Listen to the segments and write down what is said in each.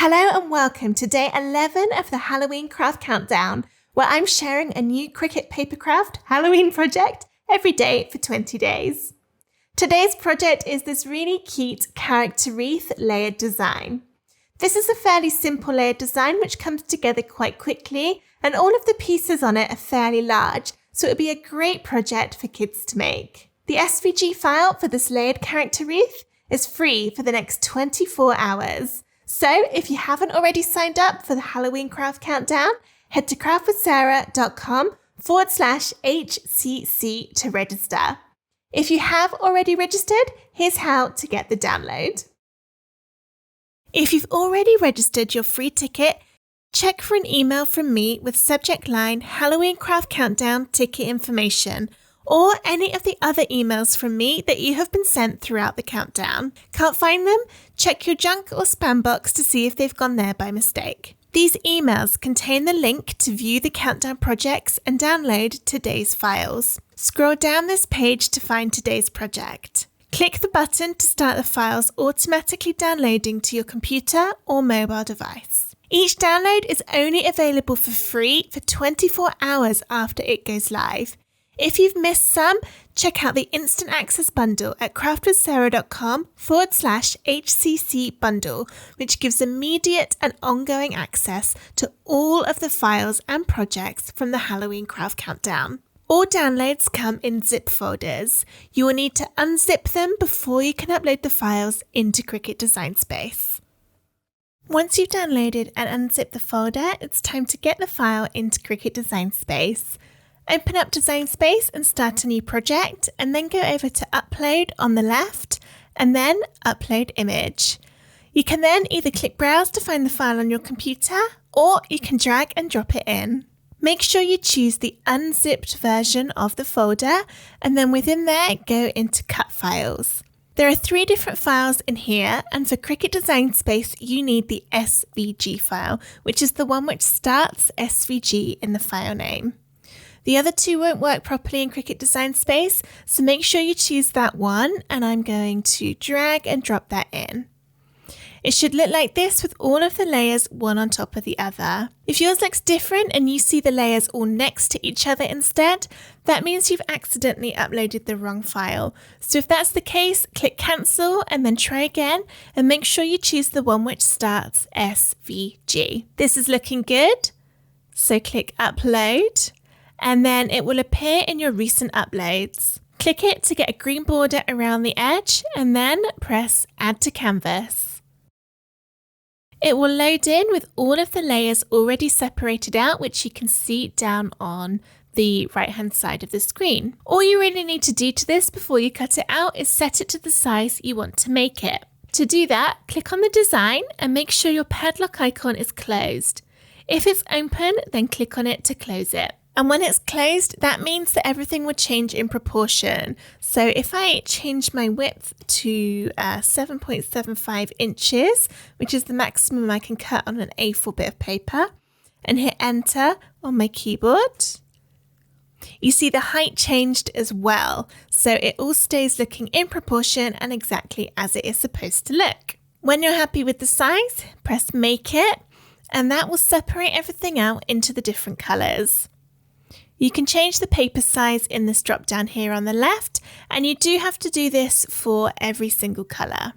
Hello and welcome to day 11 of the Halloween Craft Countdown, where I'm sharing a new Cricut Papercraft Halloween project every day for 20 days. Today's project is this really cute character wreath layered design. This is a fairly simple layered design which comes together quite quickly, and all of the pieces on it are fairly large, so it would be a great project for kids to make. The SVG file for this layered character wreath is free for the next 24 hours. So if you haven't already signed up for the Halloween Craft Countdown, head to craftwithsarah.com/HCC to register. If you have already registered, here's how to get the download. If you've already registered your free ticket, check for an email from me with subject line Halloween Craft Countdown ticket information, or any of the other emails from me that you have been sent throughout the countdown. Can't find them? Check your junk or spam box to see if they've gone there by mistake. These emails contain the link to view the countdown projects and download today's files. Scroll down this page to find today's project. Click the button to start the files automatically downloading to your computer or mobile device. Each download is only available for free for 24 hours after it goes live. If you've missed some, check out the Instant Access Bundle at craftwithsarah.com/HCC bundle, which gives immediate and ongoing access to all of the files and projects from the Halloween Craft Countdown. All downloads come in zip folders. You will need to unzip them before you can upload the files into Cricut Design Space. Once you've downloaded and unzipped the folder, it's time to get the file into Cricut Design Space. Open up Design Space and start a new project, and then go over to Upload on the left, and then Upload Image. You can then either click Browse to find the file on your computer, or you can drag and drop it in. Make sure you choose the unzipped version of the folder, and then within there, go into Cut Files. There are 3 different files in here, and for Cricut Design Space, you need the SVG file, which is the one which starts SVG in the file name. The other 2 won't work properly in Cricut Design Space, so make sure you choose that one, and I'm going to drag and drop that in. It should look like this with all of the layers one on top of the other. If yours looks different and you see the layers all next to each other instead, that means you've accidentally uploaded the wrong file. So if that's the case, click Cancel and then try again, and make sure you choose the one which starts SVG. This is looking good, so click Upload, and then it will appear in your recent uploads. Click it to get a green border around the edge, and then press Add to Canvas. It will load in with all of the layers already separated out, which you can see down on the right hand side of the screen. All you really need to do to this before you cut it out is set it to the size you want to make it. To do that, click on the design and make sure your padlock icon is closed. If it's open, then click on it to close it. And when it's closed, that means that everything will change in proportion. So if I change my width to 7.75 inches, which is the maximum I can cut on an A4 bit of paper, and hit enter on my keyboard, you see the height changed as well. So it all stays looking in proportion and exactly as it is supposed to look. When you're happy with the size, press Make It, and that will separate everything out into the different colors. You can change the paper size in this drop down here on the left, and you do have to do this for every single color.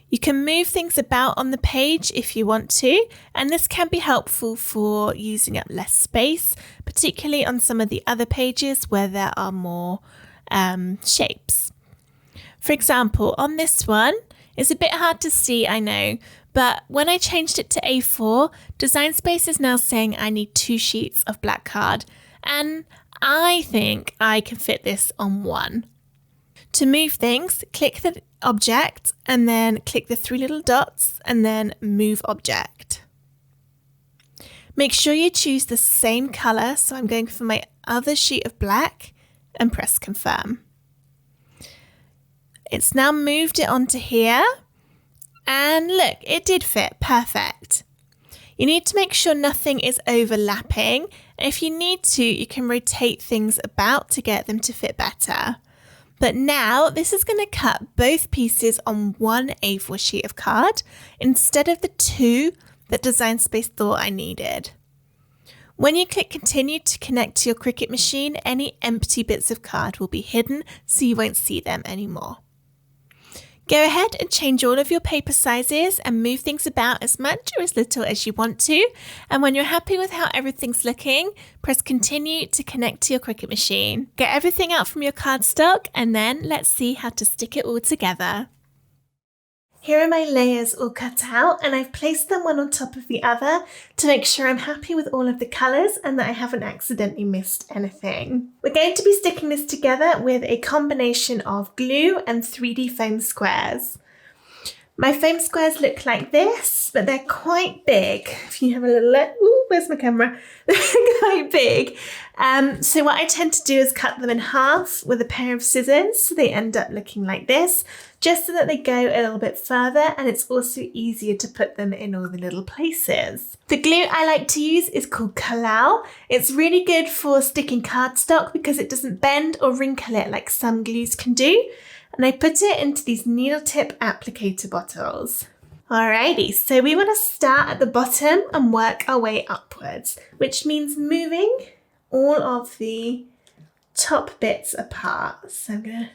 You can move things about on the page if you want to, and this can be helpful for using up less space, particularly on some of the other pages where there are more shapes. For example, on this one, it's a bit hard to see, I know, but when I changed it to A4, Design Space is now saying I need 2 sheets of black card. And I think I can fit this on one. To move things, click the object and then click the 3 little dots and then Move Object. Make sure you choose the same color, so I'm going for my other sheet of black, and press Confirm. It's now moved it onto here, and look, it did fit perfect. You need to make sure nothing is overlapping. If you need to, you can rotate things about to get them to fit better. But now this is going to cut both pieces on one A4 sheet of card instead of the two that Design Space thought I needed. When you click continue to connect to your Cricut machine, any empty bits of card will be hidden so you won't see them anymore. Go ahead and change all of your paper sizes and move things about as much or as little as you want to. And when you're happy with how everything's looking, press continue to connect to your Cricut machine. Get everything out from your cardstock and then let's see how to stick it all together. Here are my layers all cut out and I've placed them one on top of the other to make sure I'm happy with all of the colours and that I haven't accidentally missed anything. We're going to be sticking this together with a combination of glue and 3D foam squares. My foam squares look like this, but they're quite big. If you have a little look, ooh, where's my camera? They're quite big. So what I tend to do is cut them in half with a pair of scissors so they end up looking like this, just so that they go a little bit further and it's also easier to put them in all the little places. The glue I like to use is called Collall. It's really good for sticking cardstock because it doesn't bend or wrinkle it like some glues can do. And I put it into these needle tip applicator bottles. Alrighty, so we want to start at the bottom and work our way upwards, which means moving all of the top bits apart. So I'm going to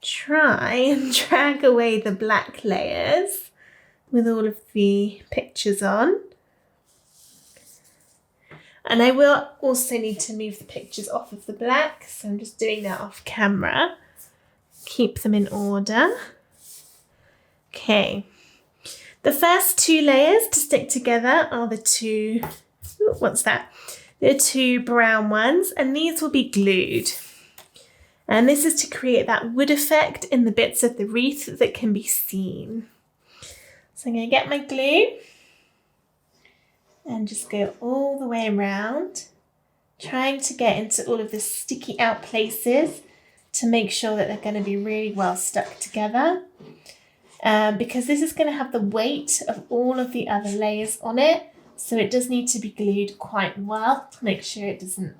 try and drag away the black layers with all of the pictures on. And I will also need to move the pictures off of the black, so I'm just doing that off camera. Keep them in order. Okay. The first two layers to stick together are the two, what's that? The two brown ones, and these will be glued. And this is to create that wood effect in the bits of the wreath that can be seen. So I'm going to get my glue and just go all the way around, trying to get into all of the sticky out places to make sure that they're going to be really well stuck together. Because this is going to have the weight of all of the other layers on it, so it does need to be glued quite well to make sure it doesn't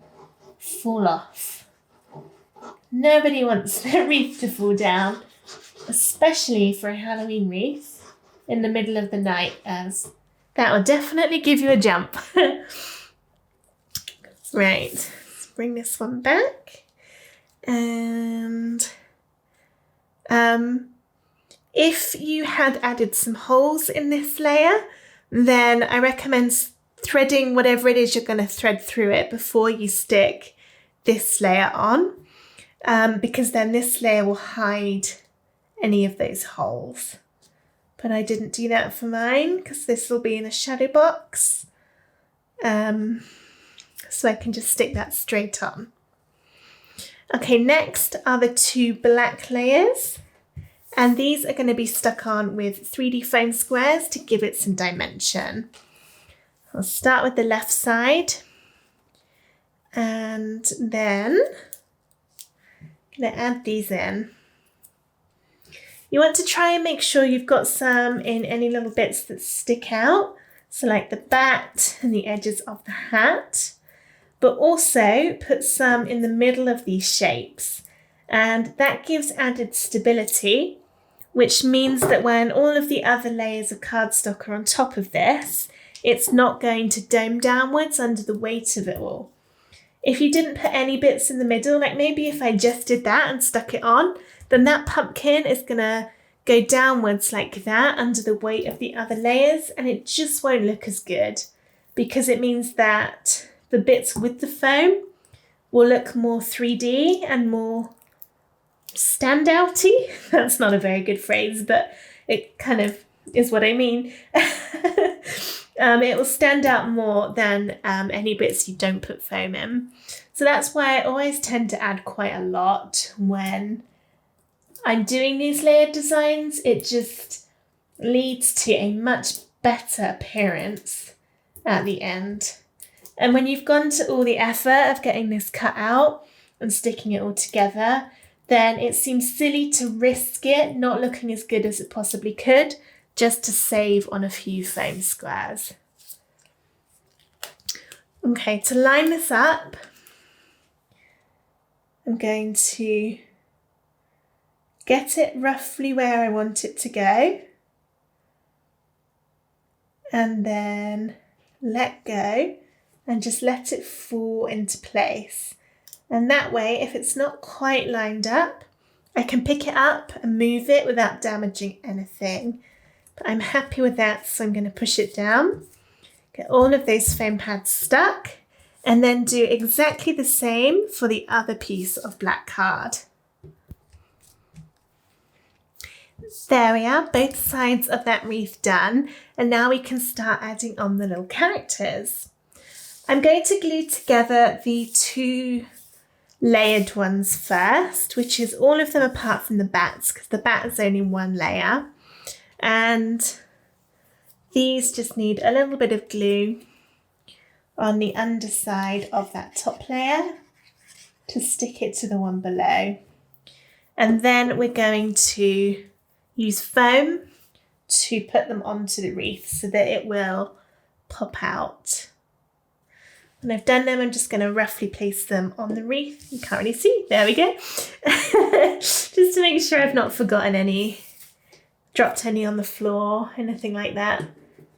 fall off. Nobody wants their wreath to fall down, especially for a Halloween wreath in the middle of the night, as that will definitely give you a jump. Right, let's bring this one back. And if you had added some holes in this layer, then I recommend threading whatever it is you're going to thread through it before you stick this layer on, because then this layer will hide any of those holes. But I didn't do that for mine because this will be in a shadow box, so I can just stick that straight on. Okay, next are the two black layers, and these are going to be stuck on with 3D foam squares to give it some dimension. I'll start with the left side, and then I'm going to add these in. You want to try and make sure you've got some in any little bits that stick out, so like the bat and the edges of the hat. But also put some in the middle of these shapes, and that gives added stability, which means that when all of the other layers of cardstock are on top of this, it's not going to dome downwards under the weight of it all. If you didn't put any bits in the middle, like maybe if I just did that and stuck it on, then that pumpkin is going to go downwards like that under the weight of the other layers, and it just won't look as good, because it means that the bits with the foam will look more 3D and more standouty. That's not a very good phrase, but it kind of is what I mean. It will stand out more than any bits you don't put foam in. So that's why I always tend to add quite a lot when I'm doing these layered designs. It just leads to a much better appearance at the end. And when you've gone to all the effort of getting this cut out and sticking it all together, then it seems silly to risk it not looking as good as it possibly could just to save on a few foam squares. Okay, to line this up, I'm going to get it roughly where I want it to go, and then let go and just let it fall into place. And that way, if it's not quite lined up, I can pick it up and move it without damaging anything. But I'm happy with that, so I'm going to push it down, get all of those foam pads stuck, and then do exactly the same for the other piece of black card. There we are, both sides of that wreath done, and now we can start adding on the little characters. I'm going to glue together the 2 layered ones first, which is all of them apart from the bats, because the bat is only 1 layer. And these just need a little bit of glue on the underside of that top layer to stick it to the one below. And then we're going to use foam to put them onto the wreath so that it will pop out. When I've done them, I'm just going to roughly place them on the wreath. You can't really see. There we go. Just to make sure I've not forgotten any, dropped any on the floor, anything like that.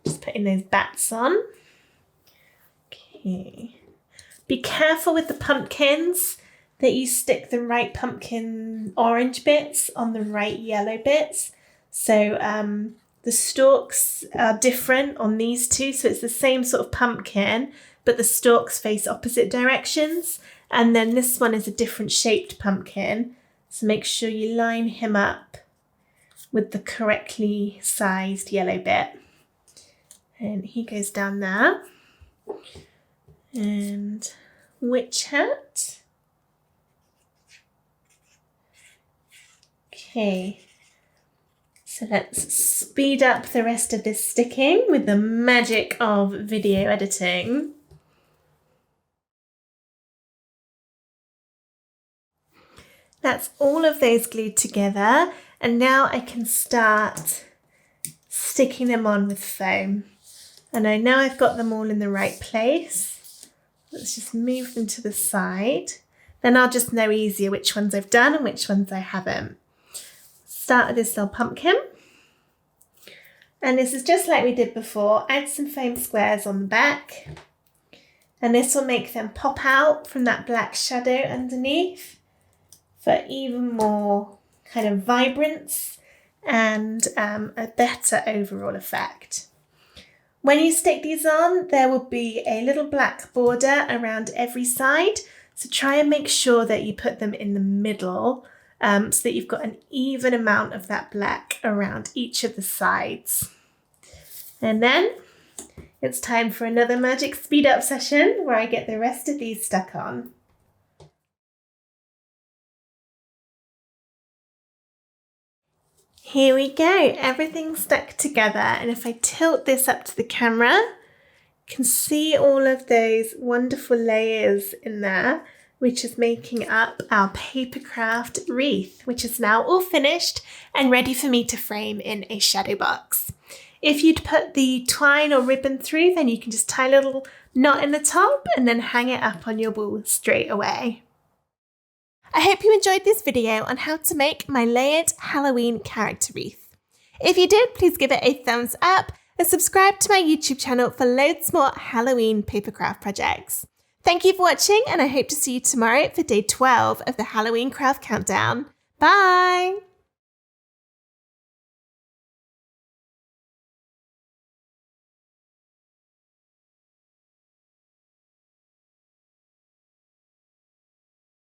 Just putting those bats on. Okay. Be careful with the pumpkins that you stick the right pumpkin orange bits on the right yellow bits. So the stalks are different on these two. So it's the same sort of pumpkin, but the stalks face opposite directions. And then this one is a different shaped pumpkin. So make sure you line him up with the correctly sized yellow bit. And he goes down there. And witch hat. Okay, so let's speed up the rest of this sticking with the magic of video editing. That's all of those glued together, and now I can start sticking them on with foam. And I know I've got them all in the right place. Let's just move them to the side. Then I'll just know easier which ones I've done and which ones I haven't. Start with this little pumpkin. And this is just like we did before. Add some foam squares on the back. And this will make them pop out from that black shadow underneath for even more kind of vibrance and a better overall effect. When you stick these on, there will be a little black border around every side. So try and make sure that you put them in the middle so that you've got an even amount of that black around each of the sides. And then it's time for another magic speed up session where I get the rest of these stuck on. Here we go, everything's stuck together, and if I tilt this up to the camera, you can see all of those wonderful layers in there, which is making up our Papercraft wreath, which is now all finished and ready for me to frame in a shadow box. If you'd put the twine or ribbon through, then you can just tie a little knot in the top and then hang it up on your wall straight away. I hope you enjoyed this video on how to make my layered Halloween character wreath. If you did, please give it a thumbs up and subscribe to my YouTube channel for loads more Halloween papercraft projects. Thank you for watching, and I hope to see you tomorrow for day 12 of the Halloween Craft Countdown. Bye!